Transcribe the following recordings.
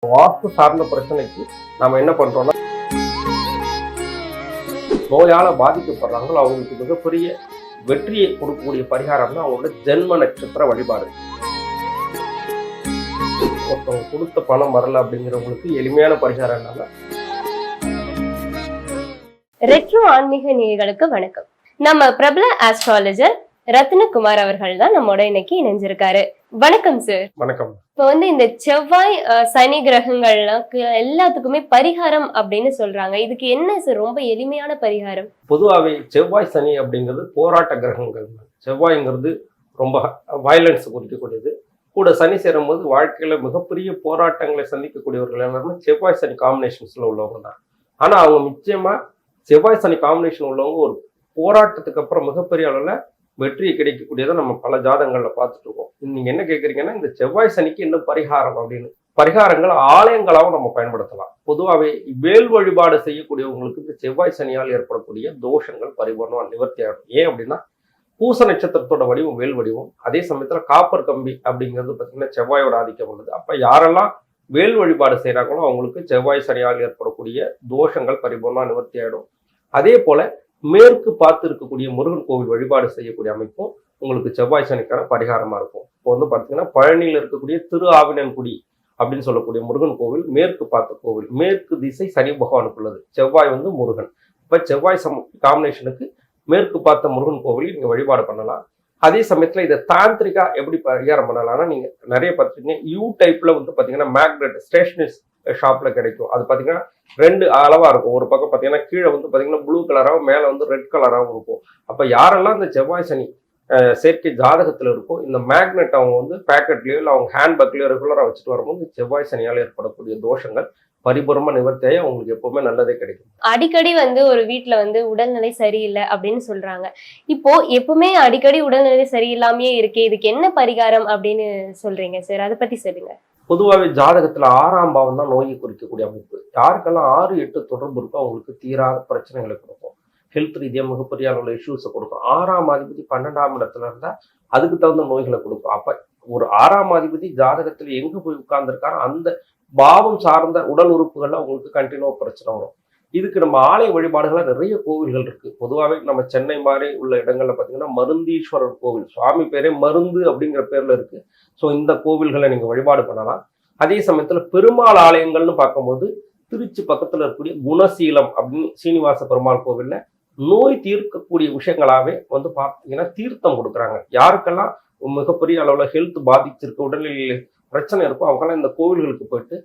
வாஸ்து சார்ந்த பிரச்சனைக்கு நம்ம என்ன பண்றோம்னா, நோயால பாதிக்கப்படுறாங்களோ அவங்களுக்கு மிகப்பெரிய வெற்றியை கொடுக்கக்கூடிய பரிகாரம் தான் அவங்களோட ஜென்ம நட்சத்திர வழிபாடு. ஒருத்தவங்க கொடுத்த பணம் வரல அப்படிங்கிறவங்களுக்கு எளிமையான பரிகாரம் என்னன்னா, ரெட்ரோ ஆன்மீக நேயர்களுக்கு வணக்கம். நம்ம பிரபல ஆஸ்ட்ராலஜர் ரத்னகுமார் அவர்கள் தான் நம்மோட இன்னைக்கு இணைஞ்சிருக்காரு. வணக்கம் சார். வணக்கம். இப்போ இந்த செவ்வாய் சனி கிரகங்கள்லாம் எல்லாத்துக்குமே பரிகாரம் அப்படின்னு சொல்றாங்க. இதுக்கு என்ன சார் ரொம்ப எளிமையான பரிகாரம்? பொதுவாகவே செவ்வாய் சனி அப்படிங்கிறது போராட்ட கிரகங்கள். செவ்வாய்ங்கிறது ரொம்ப வயலன்ஸ் குறிக்கக்கூடியது. கூட சனி சேரும் போது வாழ்க்கையில மிகப்பெரிய போராட்டங்களை சந்திக்கக்கூடியவர்கள் எல்லாருமே செவ்வாய் சனி காம்பினேஷன்ஸ்ல உள்ளவங்க தான். ஆனா அவங்க நிச்சயமா செவ்வாய் சனி காம்பினேஷன் உள்ளவங்க ஒரு போராட்டத்துக்கு அப்புறம் மிகப்பெரிய அளவுல வெற்றியை கிடைக்கக்கூடியதை நம்ம பல ஜாதகங்கள்ல பார்த்துட்டு இருக்கோம். நீங்க என்ன கேட்குறீங்கன்னா, இந்த செவ்வாய் சனிக்கு என்ன பரிகாரம் அப்படின்னு. பரிகாரங்கள் ஆலயங்களாகவும் நம்ம பயன்படுத்தலாம். பொதுவாகவே வேல் வழிபாடு செய்யக்கூடியவங்களுக்கு இந்த செவ்வாய் சனியால் ஏற்படக்கூடிய தோஷங்கள் பரிபூர்ணமா நிவர்த்தி ஆகும். ஏன் அப்படின்னா, பூச நட்சத்திரத்தோட வடிவம் வேல் வடிவம், அதே சமயத்துல காப்பர் கம்பி அப்படிங்கிறது பார்த்தீங்கன்னா செவ்வாயோட ஆதிக்கம் உள்ளது. அப்ப யாரெல்லாம் வேல் வழிபாடு செய்யறாங்களோ அவங்களுக்கு செவ்வாய் சனியால் ஏற்படக்கூடிய தோஷங்கள் பரிபூர்ணமா நிவர்த்தி ஆயிடும். அதே போல மேற்கு பார்த்து இருக்கக்கூடிய முருகன் கோவில் வழிபாடு செய்யக்கூடிய அமைப்பும் உங்களுக்கு செவ்வாய் சனிக்கான பரிகாரமா இருக்கும். இப்போ பார்த்தீங்கன்னா பழனியில் இருக்கக்கூடிய திரு ஆவினன்குடி அப்படின்னு சொல்லக்கூடிய முருகன் கோவில் மேற்கு பார்த்த கோவில், மேற்கு திசை சனி பகவானுக்கு உள்ளது. செவ்வாய் முருகன். இப்ப செவ்வாய் காம்பினேஷனுக்கு மேற்கு பார்த்த முருகன் கோவில் நீங்க வழிபாடு பண்ணலாம். அதே சமயத்துல இதை தாந்திரிகா எப்படி பரிகாரம் பண்ணலாம்னா, நீங்க நிறைய பார்த்துருக்கீங்க யூ டைப்ல பாத்தீங்கன்னா மேக்னெட் ஸ்டேஷனரி ஷாப்ல கிடைக்கும். அது பாத்தீங்கன்னா ரெண்டு அளவா இருக்கும். ஒரு பக்கம் பாத்தீங்கன்னா கீழே பாத்தீங்கன்னா ப்ளூ கலராகவும் மேல ரெட் கலராகவும் இருக்கும். அப்ப யாரெல்லாம் இந்த செவ்வாய் சனி செயற்கை ஜாதகத்துல இருக்கும், இந்த மேக்னெட் அவங்க பேக்கெட்லயோ இல்லை அவங்க ஹேண்ட்பேக்லயோ ரெகுலரா வச்சுட்டு வரும்போது செவ்வாய் சனியால் ஏற்படக்கூடிய தோஷங்கள் பரிபூர்ணமா நிவர்த்தியாகி அவங்களுக்கு எப்பவுமே நல்லதே கிடைக்கும். அடிக்கடி ஒரு வீட்டுல உடல்நிலை சரியில்லை அப்படின்னு சொல்றாங்க. இப்போ எப்பவுமே அடிக்கடி உடல்நிலை சரியில்லாமையே இருக்கே, இதுக்கு என்ன பரிகாரம் அப்படின்னு சொல்றீங்க சார்? அதை பத்தி சொல்லுங்க. பொதுவாகவே ஜாதகத்துல 6ஆம் பாவம் தான் நோயை குறிக்கக்கூடிய அமைப்பு. யாருக்கெல்லாம் 6, 8 தொடர்பு இருக்கோ அவங்களுக்கு தீராத பிரச்சனைகளை கொடுக்கும். ஹெல்த் ரீதியாக மிகப்பெரிய அளவுல இஷ்யூஸை கொடுக்கும். 6ஆம் அதிபதி 12ஆம் இடத்துல இருந்தா அதுக்கு தகுந்த நோய்களை கொடுக்கும். அப்ப ஒரு 6ஆம் அதிபதி ஜாதகத்துல எங்க போய் உட்கார்ந்துருக்காரோ அந்த பாவம் சார்ந்த உடல் உறுப்புகள்ல அவங்களுக்கு கண்டினியூவா பிரச்சனை வரும். இதுக்கு நம்ம ஆலய வழிபாடுகள நிறைய கோவில்கள் இருக்கு. பொதுவாகவே நம்ம சென்னை மாதிரி உள்ள இடங்கள்ல பாத்தீங்கன்னா மருந்தீஸ்வரர் கோவில், சுவாமி பேரே மருந்து அப்படிங்கிற பேர்ல இருக்கு. ஸோ இந்த கோவில்களை நீங்க வழிபாடு பண்ணலாம். அதே சமயத்துல பெருமாள் ஆலயங்கள்னு பார்க்கும்போது திருச்சி பக்கத்துல இருக்கக்கூடிய குணசீலம் அப்படின்னு சீனிவாச பெருமாள் கோவில்ல நோய் தீர்க்கக்கூடிய விஷயங்களாவே பார்த்தீங்கன்னா தீர்த்தம் கொடுக்குறாங்க. யாருக்கெல்லாம் மிகப்பெரிய அளவுல ஹெல்த் பாதிச்சிருக்கு, உடல்நிலை பிரச்சனை இருக்கும், அவங்கெல்லாம் இந்த கோவில்களுக்கு போயிட்டு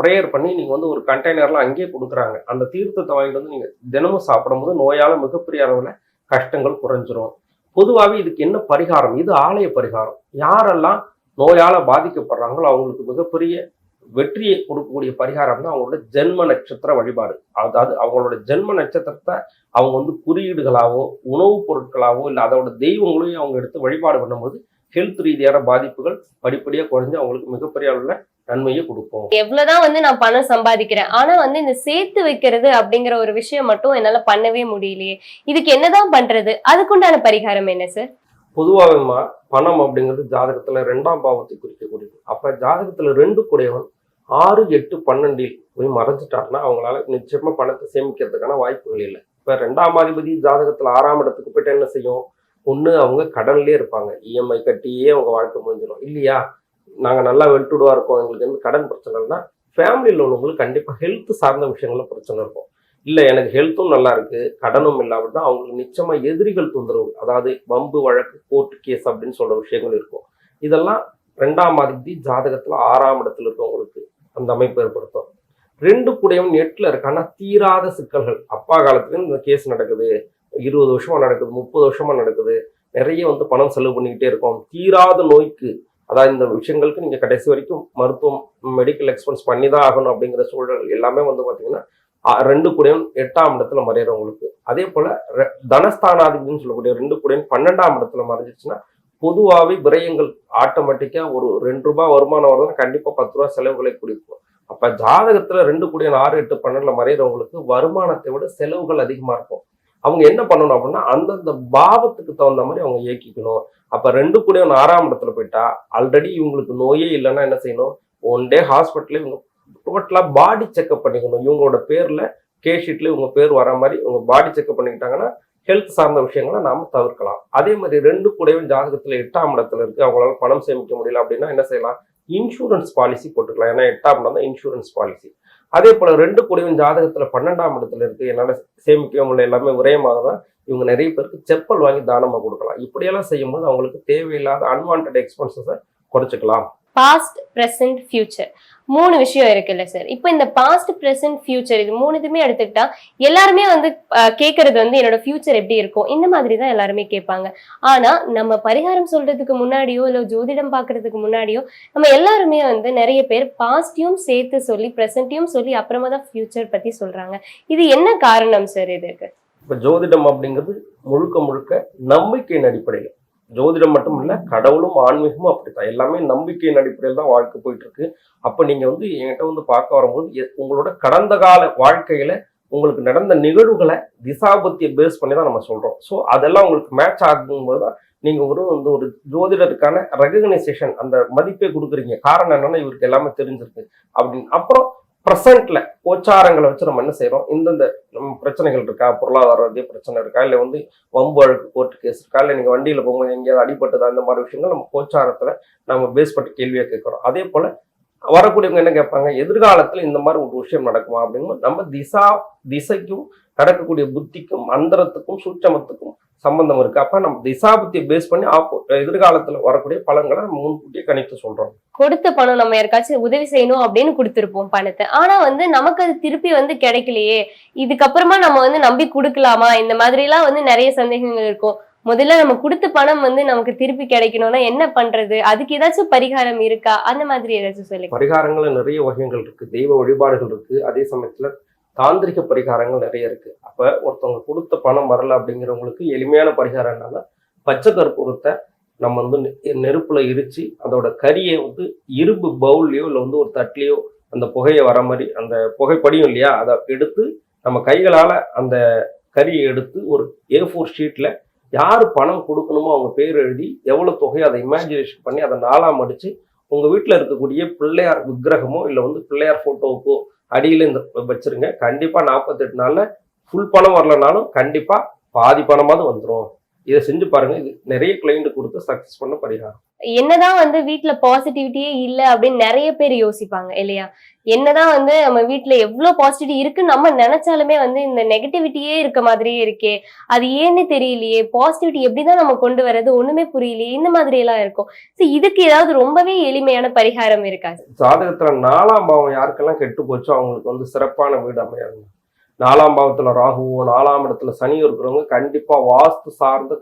ப்ரேயர் பண்ணி நீங்க ஒரு கண்டெய்னர்ல அங்கேயே கொடுக்குறாங்க. அந்த தீர்த்தத்தை வாங்கிட்டு நீங்க தினமும் சாப்பிடும்போது நோயால மிகப்பெரிய அளவுல கஷ்டங்கள் குறைஞ்சிரும். பொதுவாகவே இதுக்கு என்ன பரிகாரம்? இது ஆலய பரிகாரம். யாரெல்லாம் நோயால பாதிக்கப்படுறாங்களோ அவங்களுக்கு மிகப்பெரிய வெற்றியை கொடுக்கக்கூடிய பரிகாரம் தான் அவங்களோட ஜென்ம நட்சத்திர வழிபாடு. அதாவது அவங்களோட ஜென்ம நட்சத்திரத்தை அவங்க குறியீடுகளாவோ உணவுப் பொருட்களாவோ இல்லை அதோட தெய்வங்களையும் அவங்க எடுத்து வழிபாடு பண்ணும்போது ஹெல்த் ரீதியான பாதிப்புகள் படிப்படியா குறைஞ்சு அவங்களுக்கு மிகப்பெரிய அளவுல நன்மையை கொடுக்கும். எவ்வளவுதான் நான் பணம் சம்பாதிக்கிறேன், ஆனா இந்த சேர்த்து வைக்கிறது அப்படிங்கிற ஒரு விஷயம் மட்டும் என்னால பண்ணவே முடியலையே, இதுக்கு என்னதான் பண்றது? அதுக்குண்டான பரிகாரம் என்ன சார்? பொதுவாக பணம் அப்படிங்கிறது ஜாதகத்துல 2ஆம் பாவத்தை குறிக்கக்கூடியது. அப்ப ஜாதகத்துல 2 கூடையவன் 6, 8, 12 போய் மறைஞ்சிட்டாருன்னா அவங்களால நிச்சயமா பணத்தை சேமிக்கிறதுக்கான வாய்ப்புகள் இல்லை. இப்ப 2ஆம் அதிபதி ஜாதகத்துல 6ஆம் இடத்துக்கு போயிட்டு என்ன செய்யும்? ஒண்ணு அவங்க கடன்லயே இருப்பாங்க, இஎம்ஐ கட்டியே அவங்க வாழ்க்கை முடிஞ்சிடும். இல்லையா, நாங்க நல்லா வெல்டுடா இருக்கோம், எங்களுக்கு கடன் பிரச்சனை இல்லைன்னா ஃபேமிலியில் உள்ளவங்களுக்கு கண்டிப்பா ஹெல்த் சார்ந்த விஷயங்கள்ல பிரச்சனை இருக்கும். இல்லை எனக்கு ஹெல்த்தும் நல்லா இருக்கு கடனும் இல்லாமல் அவங்களுக்கு நிச்சயமா எதிரிகள் தொந்தரவு, அதாவது வம்பு வழக்கு கோர்ட் கேஸ் அப்படின்னு சொல்ற விஷயங்கள் இருக்கும். இதெல்லாம் 2ஆம் அதிபதி ஜாதகத்துல 6ஆம் இடத்துல இருக்கவங்களுக்கு அந்த அமைப்பு ஏற்படுத்தும். 2 கூடையவன் 8ல இருக்கான்னா தீராத சிக்கல்கள். அப்பா காலத்துல இந்த கேஸ் நடக்குது, 20 வருஷமா நடக்குது, 30 வருஷமா நடக்குது, நிறைய பணம் செலவு பண்ணிக்கிட்டே இருக்கும். தீராத நோய்க்கு, அதாவது இந்த விஷயங்களுக்கு நீங்க கடைசி வரைக்கும் மருத்துவம் மெடிக்கல் எக்ஸ்பென்ஸ் பண்ணி தான் ஆகணும் அப்படிங்கிற சூழல் எல்லாமே பாத்தீங்கன்னா 2 கூடையவன் 8ஆம் இடத்துல மறையிறவங்களுக்கு. அதே போல தனஸ்தானாதிபதினு சொல்லக்கூடிய 2 கூடையவன் 12ஆம் இடத்துல மறைஞ்சிச்சுன்னா பொதுவாகவே விரயங்கள் ஆட்டோமேட்டிக்கா ஒரு 2 ரூபாய் வருமானம் வருதுன்னா கண்டிப்பா 10 ரூபாய் செலவுகளை குடிக்கும். அப்ப ஜாதகத்துல 2 கூடையவன் 6, 8, 12ல மறையிறவங்களுக்கு வருமானத்தை விட செலவுகள் அதிகமா இருக்கும். அவங்க என்ன பண்ணணும் அப்படின்னா அந்தந்த பாவத்துக்கு தகுந்த மாதிரி அவங்க இயக்கிக்கணும். அப்ப 2 கூடையவன் 6ஆம் இடத்துல போயிட்டா ஆல்ரெடி இவங்களுக்கு நோயே இல்லைன்னா என்ன செய்யணும்? ஒன் டே ஹாஸ்பிட்டல்ல இவங்க டோட்டலா பாடி செக்அப் பண்ணிக்கணும். இவங்களோட பேர்ல ஷீட்ல இவங்க பேர் வர மாதிரி இவங்க பாடி செக்அப் பண்ணிக்கிட்டாங்கன்னா ஹெல்த் சார்ந்த விஷயங்களை நாம தவிர்க்கலாம். அதே மாதிரி 2 கூடயும் ஜாதகத்துல 8ஆம் இடத்துல இருக்கு, அவங்களால பணம் சேமிக்க முடியல அப்படின்னா என்ன செய்யலாம், இன்சூரன்ஸ் பாலிசி போட்டுக்கலாம். ஏன்னா 8ஆம் இடம் தான் இன்சூரன்ஸ் பாலிசி. அதே போல 2 கூடயும் ஜாதகத்துல 12ஆம் இடத்துல இருக்கு, என்னால சேமிக்க முடியல, எல்லாமே விரயமாக தான், இவங்க நிறைய பேருக்கு செப்பல் வாங்கி தானமா கொடுக்கலாம். இப்படியெல்லாம் செய்யும்போது அவங்களுக்கு தேவையில்லாத அன்வான்ட் எக்ஸ்பென்சஸை குறைச்சிக்கலாம். பாஸ்ட், பிரசன்ட், ஃபியூச்சர் 3 விஷயம் இருக்குல்ல சார். இப்போ இந்த பாஸ்ட், பிரசன்ட், ஃபியூச்சர் இது 3த்துமே எடுத்துக்கிட்டா எல்லாருமே வந்து கேட்கறது வந்து என்னோட ஃபியூச்சர் எப்படி இருக்கும் இந்த மாதிரி தான் எல்லாருமே கேட்பாங்க. ஆனா நம்ம பரிகாரம் சொல்றதுக்கு முன்னாடியோ இல்ல ஜோதிடம் பாக்குறதுக்கு முன்னாடியோ நம்ம எல்லாருமே வந்து நிறைய பேர் பாஸ்டையும் சேர்த்து சொல்லி பிரசன்டையும் சொல்லி அப்புறமா தான் ஃபியூச்சர் பத்தி சொல்றாங்க. இது என்ன காரணம் சார் இதுக்கு? இப்ப ஜோதிடம் அப்படிங்கிறது முழுக்க முழுக்க நம்பிக்கையின் அடிப்படையில். ஜோதிடம் மட்டும் இல்ல, கடவுளும் ஆன்மீகமும் அப்படித்தான். எல்லாமே நம்பிக்கையின் அடிப்படையில் தான் வாழ்க்கை போயிட்டு இருக்கு. அப்ப நீங்க வந்து என்கிட்ட வந்து பார்க்க வரும்போது உங்களோட கடந்த கால வாழ்க்கையில உங்களுக்கு நடந்த நிகழ்வுகளை திசாபத்தியை பேஸ் பண்ணி தான் நம்ம சொல்றோம். ஸோ அதெல்லாம் உங்களுக்கு மேட்ச் ஆகும்போது தான் நீங்க ஒரு ஜோதிடருக்கான ரெகக்னைசேஷன், அந்த மதிப்பை கொடுக்குறீங்க. காரணம் என்னன்னா இவருக்கு எல்லாமே தெரிஞ்சிருக்கு அப்படின்னு. அப்புறம் ப்ரெசென்ட்ல கோச்சாரங்களை வச்சு நம்ம என்ன செய்யறோம், இந்தந்த பிரச்சனைகள் இருக்கா, பொருளாதார பிரச்சனை இருக்கா, இல்லை வந்து வம்பு வழக்கு கோர்ட்டு கேஸ் இருக்கா, இல்லை நீங்க வண்டியில போகும்போது எங்கேயாவது அடிபட்டதா, இந்த மாதிரி விஷயங்கள் நம்ம கோச்சாரத்துல நம்ம பேஸ் பண்ணி கேள்வியா கேட்கிறோம். அதே போல வரக்கூடியவங்க என்ன கேட்பாங்க, எதிர்காலத்துல இந்த மாதிரி ஒரு விஷயம் நடக்குமா அப்படிங்கும்போது நம்ம திசைக்கும் நடக்கக்கூடிய புத்திக்கும் அந்தரத்துக்கும் சூட்சமத்துக்கும் சம்பந்தம் இருக்கு. அப்ப நம்ம திசாபுத்தியை பேஸ் பண்ணி எதிர்காலத்துல வரக்கூடிய பலன்களை நம்ம முன்கூட்டியே கணித்து சொல்றோம். கொடுத்த பணம் நம்ம யாருக்காச்சும் உதவி செய்யணும் அப்படின்னு கொடுத்துருப்போம் பணத்தை. ஆனா வந்து நமக்கு அது திருப்பி வந்து கிடைக்கலையே, இதுக்கப்புறமா நம்ம வந்து நம்பி கொடுக்கலாமா, இந்த மாதிரி எல்லாம் வந்து நிறைய சந்தேகங்கள் இருக்கும். முதல்ல நம்ம கொடுத்த பணம் வந்து நமக்கு திருப்பி கிடைக்கணும்னா என்ன பண்றது, அதுக்கு ஏதாச்சும் பரிகாரம் இருக்கா, அந்த மாதிரி ஏதாச்சும் சொல்லி. பரிகாரங்கள் நிறைய வகைகள் இருக்கு, தெய்வ வழிபாடுகள் இருக்கு, அதே சமயத்துல தாந்திரிக பரிகாரங்கள் நிறைய இருக்கு. அப்ப ஒருத்தவங்க கொடுத்த பணம் வரல அப்படிங்கிறவங்களுக்கு எளிமையான பரிகாரம் என்னன்னா, பச்சை கற்பூரத்தை நம்ம வந்து நெருப்புல எரிச்சு அதோட கரியை வந்து இரும்பு பவுல்லையோ இல்லை வந்து ஒரு தட்டிலையோ அந்த புகையை வர மாதிரி அந்த புகைப்படியும் இல்லையா, அதை எடுத்து நம்ம கைகளால அந்த கரியை எடுத்து ஒரு A4 ஷீட்ல யாரு பணம் கொடுக்கணுமோ அவங்க பேர் எழுதி எவ்வளவு தொகையோ அதை இமேஜினேஷன் பண்ணி அதை 4ஆ மடிச்சு உங்க வீட்டுல இருக்கக்கூடிய பிள்ளையார் விக்கிரகமோ இல்லை வந்து பிள்ளையார் போட்டோவுக்கோ அடியில இந்த வச்சிருங்க. கண்டிப்பா 48 நாள்ல ஃபுல் பணம் வரலனாலும் கண்டிப்பா பாதி பணமாவது வந்துடும். இதை செஞ்சு பாருங்க. இது நிறைய கிளைண்ட் கொடுத்து சக்சஸ் பண்ண பரிகாரம். என்னதான் வந்து வீட்டுல பாசிட்டிவிட்டியே இல்ல அப்படின்னு நிறைய பேர் யோசிப்பாங்க இல்லையா. என்னதான் வந்து நம்ம வீட்டுல எவ்வளவு பாசிட்டிவிட்டி இருக்குன்னு நம்ம நினைச்சாலுமே வந்து இந்த நெகட்டிவிட்டியே இருக்க மாதிரியே இருக்கே, அது ஏன்னு தெரியலையே, பாசிட்டிவிட்டி எப்படிதான் நம்ம கொண்டு வர்றது ஒண்ணுமே புரியலையே, இந்த மாதிரி எல்லாம் இருக்கும். சோ இதுக்கு ஏதாவது ரொம்பவே எளிமையான பரிகாரம் இருக்கா? ஜாதகத்துல 4ஆம் பாவம் யாருக்கெல்லாம் கெட்டு போச்சோ அவங்களுக்கு வந்து சிறப்பான வீடு அமையாது. 4ஆம் பாவத்துல ராகுவோ 4ஆம் இடத்துல சனி இருக்கிறவங்க கண்டிப்பா வாஸ்து சார்ந்த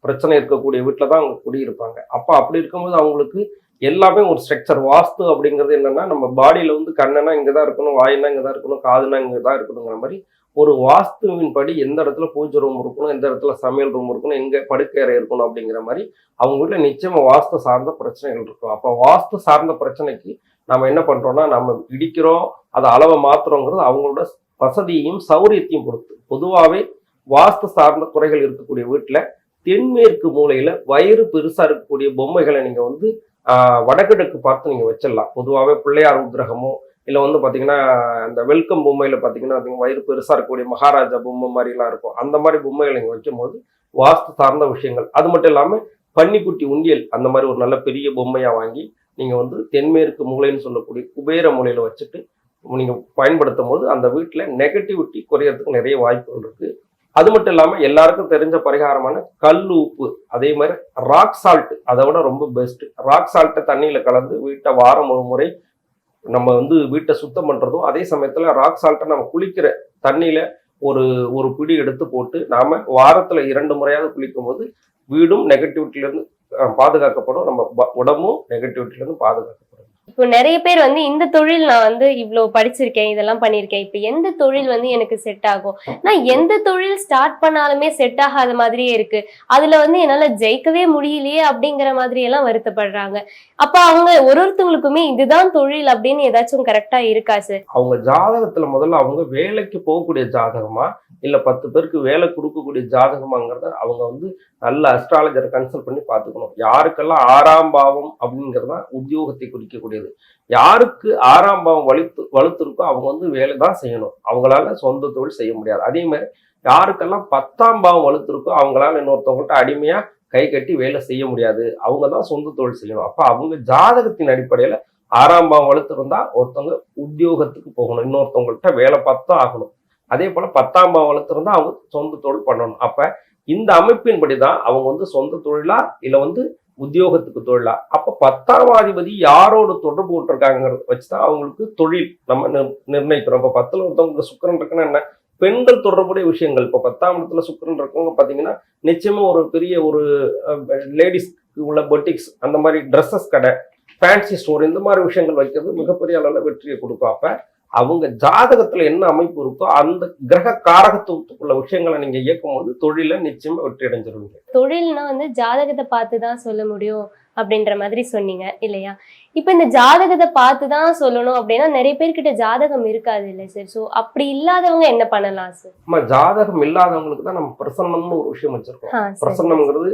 பிரச்சனை இருக்கக்கூடிய வீட்டுல தான் அவங்க குடியிருப்பாங்க. அப்ப அப்படி இருக்கும்போது அவங்களுக்கு எல்லாமே ஒரு ஸ்ட்ரக்சர். வாஸ்து அப்படிங்கிறது என்னன்னா, நம்ம பாடியில வந்து கண்ணனா இங்கதான் இருக்கணும், வாயினா இங்கதான் இருக்கணும், காதுனா இங்கதான் இருக்கணுங்கிற மாதிரி ஒரு வாஸ்துவின் படி எந்த இடத்துல பூஜை ரூம் இருக்கணும், எந்த இடத்துல சமையல் ரூம் இருக்கணும், எங்க படுக்கை அறை இருக்கணும் அப்படிங்கிற மாதிரி அவங்க வீட்டுல நிச்சயமா வாஸ்து சார்ந்த பிரச்சனைகள் இருக்கும். அப்ப வாஸ்து சார்ந்த பிரச்சனைக்கு நம்ம என்ன பண்றோம்னா, நம்ம இடிக்கிறோம், அதை அளவை மாத்துறோங்கிறது அவங்களோட வசதியையும் சௌரியத்தையும் பொறுத்து. பொதுவாகவே வாஸ்து சார்ந்த குறைகள் இருக்கக்கூடிய வீட்டுல தென்மேற்கு மூலையில வயிறு பெருசா இருக்கக்கூடிய பொம்மைகளை நீங்க வந்து வடகிழக்கு பார்த்து நீங்க வச்சிடலாம். பொதுவாகவே பிள்ளையார் விக்கிரகமோ இல்லை வந்து பாத்தீங்கன்னா இந்த வெல்கம் பொம்மையில பாத்தீங்கன்னா வயிறு பெருசா இருக்கக்கூடிய மகாராஜா பொம்மை மாதிரி எல்லாம் இருக்கும். அந்த மாதிரி பொம்மைகளை நீங்க வைக்கும் போது வாஸ்து சார்ந்த விஷயங்கள். அது மட்டும் இல்லாம பன்னிக்குட்டி உண்டியல் அந்த மாதிரி ஒரு நல்ல பெரிய பொம்மையா வாங்கி நீங்க வந்து தென்மேற்கு மூலைன்னு சொல்லக்கூடிய குபேர மூலையில வச்சுட்டு நீங்க பயன்படுத்தும் போது அந்த வீட்டுல நெகட்டிவிட்டி குறையறதுக்கு நிறைய வாய்ப்புகள் இருக்கு. அது மட்டும் இல்லாம எல்லாருக்கும் தெரிஞ்ச பரிகாரமான கல் உப்பு, அதே மாதிரி ராக் சால்ட், அதை விட ரொம்ப பெஸ்ட். ராக் சால்ட்டை தண்ணியில கலந்து வீட்டை வாரம் ஒரு முறை நம்ம வந்து வீட்டை சுத்தம் பண்றதும், அதே சமயத்துல ராக் சால்ட்டை நம்ம குளிக்கிற தண்ணியில ஒரு பிடி எடுத்து போட்டு நாம வாரத்துல 2 முறையாவது குளிக்கும் போது வீடும் நெகட்டிவிட்டில இருந்து பாதுகாக்கப்படும், நம்ம உடம்பும் நெகட்டிவிட்டில இருந்து பாதுகாக்கப்படும். இப்போ நிறைய பேர் வந்து இந்த தொழில் நான் வந்து இவ்வளவு படிச்சிருக்கேன், இதெல்லாம் பண்ணிருக்கேன், இப்ப எந்த தொழில் வந்து எனக்கு செட் ஆகும், நான் எந்த தொழில் ஸ்டார்ட் பண்ணாலுமே செட் ஆகாத மாதிரியே இருக்கு, அதுல வந்து என்னால ஜெயிக்கவே முடியலையே அப்படிங்கிற மாதிரி எல்லாம் வருத்தப்படுறாங்க. அப்ப அவங்க ஒருத்தவங்களுக்குமே இதுதான் தொழில் அப்படின்னு ஏதாச்சும் கரெக்டா இருக்கா சார்? அவங்க ஜாதகத்துல முதல்ல அவங்க வேலைக்கு போகக்கூடிய ஜாதகமா இல்ல 10 பேருக்கு வேலை கொடுக்கக்கூடிய ஜாதகமாங்கிறத அவங்க வந்து நல்ல அஸ்ட்ராலஜரை கன்சல்ட் பண்ணி பார்த்துக்கணும். யாருக்கெல்லாம் 6ஆம் பாவம் அப்படிங்கிறதா உத்தியோகத்தை குறிக்கக்கூடியது. முடியாது. யாருக்கு 6ஆம் பாவம் வலுத்து இருக்கோ அவங்க வந்து வேலை தான் செய்யணும், அவங்களால சொந்த தொழில் செய்ய முடியாது. அதே மாதிரி யாருக்கெல்லாம் 10ஆம் பாவம் வலுத்து இருக்கோ அவங்களால இன்னொருத்தவங்கள்ட்ட அடிமையா கை கட்டி வேலை செய்ய முடியாது, அவங்க தான் சொந்த தொழில் செய்யணும். அப்ப அவங்க ஜாதகத்தின் அடிப்படையில 6ஆம் பாவம் வலுத்து இருந்தா ஒருத்தவங்க உத்தியோகத்துக்கு போகணும், இன்னொருத்தவங்கள்ட்ட வேலை பார்த்தா ஆகணும். அதே போல 10ஆம் பாவம் வலுத்து இருந்தா அவங்க சொந்த தொழில் பண்ணணும். அப்ப இந்த அமைப்பின்படி தான் அவங்க வந்து சொந்த தொழிலா இல்ல வந்து உத்தியோகத்துக்கு தொழிலா. அப்ப 10ஆம் அதிபதி யாரோடு தொடர்பு கொண்டிருக்காங்கிறத வச்சுதான் அவங்களுக்கு தொழில் நம்ம நிர்ணயிக்கிறோம். இப்ப 10ல ஒருத்தவங்களுக்கு சுக்கிரன் இருக்குன்னா என்ன, பெண்கள் தொடர்புடைய விஷயங்கள். இப்ப 10ஆம் இடத்துல சுக்கிரன் இருக்கவங்க பாத்தீங்கன்னா நிச்சயமா ஒரு பெரிய ஒரு லேடிஸ்க்கு உள்ள பொட்டிக்ஸ், அந்த மாதிரி ட்ரெஸ்ஸஸ் கடை, ஃபேன்சி ஸ்டோர், இந்த மாதிரி விஷயங்கள் வைக்கிறது மிகப்பெரிய அளவில் வெற்றியை கொடுக்கும். அப்ப அவங்க ஜாதகத்துல என்ன அமைப்பு இருக்கோ அந்த கிரக காரகத்துவத்துக்குள்ள விஷயங்களை நீங்க இயக்கும் போது தொழில நிச்சயமா வெற்றி அடைஞ்சிருவீங்க. தொழில்னா வந்து ஜாதகத்தை பார்த்து தான் சொல்ல முடியும் அப்படின்ற மாதிரி சொன்னீங்க இல்லையா? இப்ப இந்த ஜாதகத்தை பார்த்து தான் சொல்லணும் அப்படின்னா நிறைய பேர்கிட்ட ஜாதகம் இருக்காது இல்லை சார்? ஸோ அப்படி இல்லாதவங்க என்ன பண்ணலாம் சார்? நம்ம ஜாதகம் இல்லாதவங்களுக்கு தான் நம்ம பிரசன்னம்னு ஒரு விஷயம் வச்சிருக்கோம். சரி. பிரசன்னம்ங்கிறது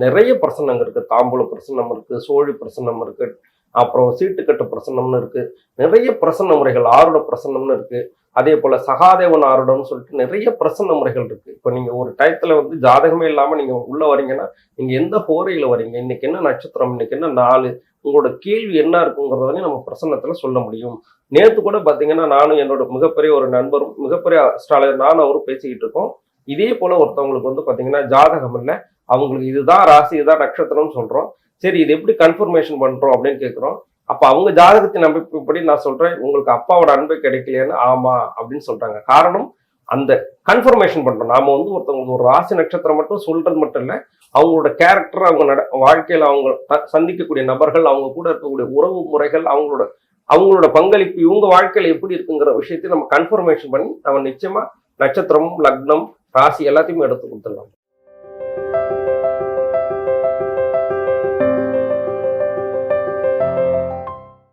நிறைய பிரசன்னங்க இருக்கு. தாம்பூல பிரசன்னம் இருக்கு, சோழி பிரசன்னம் இருக்கு, அப்புறம் சீட்டுக்கட்டு பிரசன்னம்னு இருக்கு, நிறைய பிரசன்ன முறைகள், ஆருட பிரசன்னம்னு இருக்கு. அதே போல சகாதேவன் ஆருடம்னு சொல்லிட்டு நிறைய பிரசன்ன முறைகள் இருக்கு. இப்ப நீங்க ஒரு டயத்துல வந்து ஜாதகமே இல்லாம நீங்க உள்ள வரீங்கன்னா நீங்க எந்த ஹோரையில வரீங்க, இன்னைக்கு என்ன நட்சத்திரம், இன்னைக்கு என்ன நாள், உங்களோட கேள்வி என்ன இருக்குங்கிறத வந்து நம்ம பிரசன்னத்துல சொல்ல முடியும். நேத்து கூட பாத்தீங்கன்னா நானும் என்னோட மிகப்பெரிய ஒரு நண்பரும் மிகப்பெரிய அஸ்ட்ராலஜர் நானும் அவரும் பேசிக்கிட்டு இருக்கோம். இதே போல ஒருத்தவங்களுக்கு வந்து பாத்தீங்கன்னா ஜாதகம் இல்லை, அவங்களுக்கு இதுதான் ராசி இதுதான் நட்சத்திரம்னு சொல்றோம். சரி இது எப்படி கன்ஃபர்மேஷன் பண்றோம் அப்படின்னு கேட்கிறோம். அப்ப அவங்க ஜாதகத்தின் அமைப்புப்படி நான் சொல்றேன், உங்களுக்கு அப்பாவோட அன்பு கிடைக்கலையான்னு ஆமா அப்படின்னு சொல்றாங்க. காரணம் அந்த கன்ஃபர்மேஷன் பண்றோம். நாம வந்து ஒருத்தவங்களுக்கு ஒரு ராசி நட்சத்திரம் மட்டும் சொல்றது மட்டும் இல்லை, அவங்களோட கேரக்டர், அவங்க வாழ்க்கையில அவங்க சந்திக்கக்கூடிய நபர்கள், அவங்க கூட இருக்கக்கூடிய உறவு முறைகள், அவங்களோட பங்களிப்பு இவங்க வாழ்க்கையில எப்படி இருக்குங்கிற விஷயத்தை நம்ம கன்ஃபர்மேஷன் பண்ணி நம்ம நிச்சயமா நட்சத்திரம், லக்னம், ராசி எல்லாத்தையுமே எடுத்து கொடுத்துடலாம்.